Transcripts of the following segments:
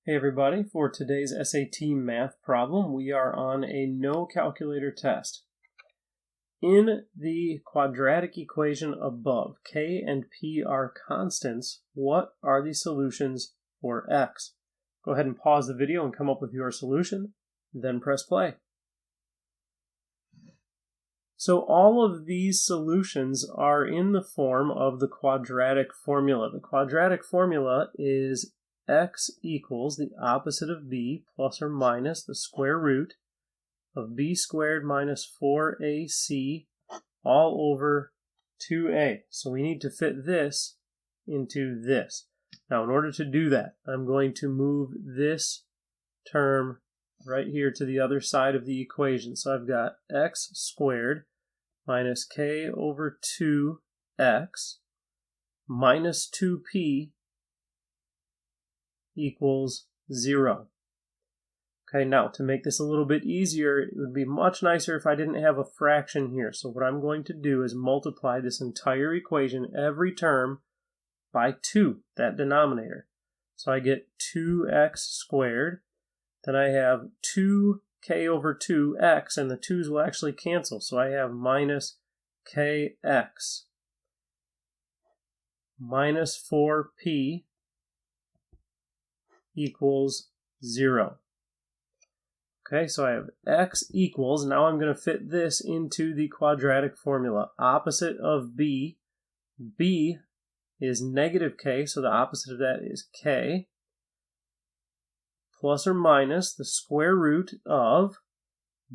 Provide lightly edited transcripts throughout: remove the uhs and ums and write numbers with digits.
Hey everybody, for today's SAT math problem, we are on a no calculator test. In the quadratic equation above, k and p are constants. What are the solutions for x? Go ahead and pause the video and come up with your solution, then press play. So all of these solutions are in the form of the quadratic formula. The quadratic formula is x equals the opposite of b plus or minus the square root of b squared minus 4ac all over 2a. So we need to fit this into this. Now in order to do that, I'm going to move this term right here to the other side of the equation. So I've got x squared minus k over 2x minus 2p equals 0. Okay, now to make this a little bit easier, it would be much nicer if I didn't have a fraction here. So what I'm going to do is multiply this entire equation, every term, by 2, that denominator. So I get 2x squared, then I have 2k over 2x, and the 2's will actually cancel. So I have minus kx minus 4p equals 0. Okay, so I have x equals, now I'm going to fit this into the quadratic formula. Opposite of b, b is negative k, so the opposite of that is k, plus or minus the square root of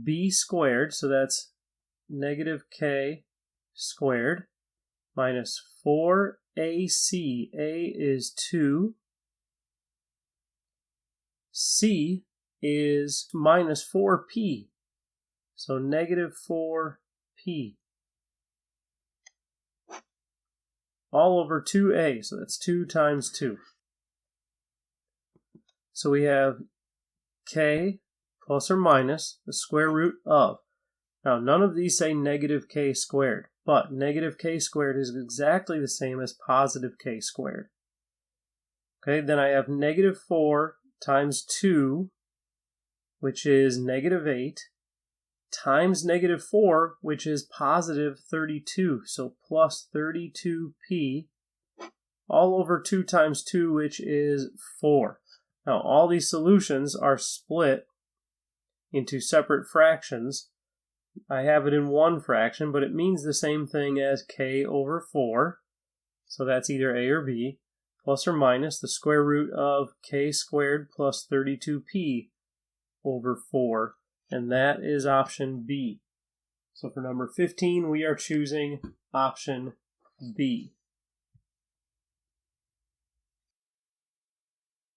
b squared, so that's negative k squared, minus 4ac, a is 2, c is minus 4p, so negative 4p, all over 2a, so that's 2 times 2. So we have k plus or minus the square root of. Now none of these say negative k squared, but negative k squared is exactly the same as positive k squared. Okay, then I have negative 4 times 2, which is negative 8, times negative 4, which is positive 32, so plus 32p, all over 2 times 2, which is 4. Now, all these solutions are split into separate fractions. I have it in one fraction, but it means the same thing as k over 4, so that's either a or b, plus or minus the square root of k squared plus 32p over 4, and that is option B. So for number 15, we are choosing option B.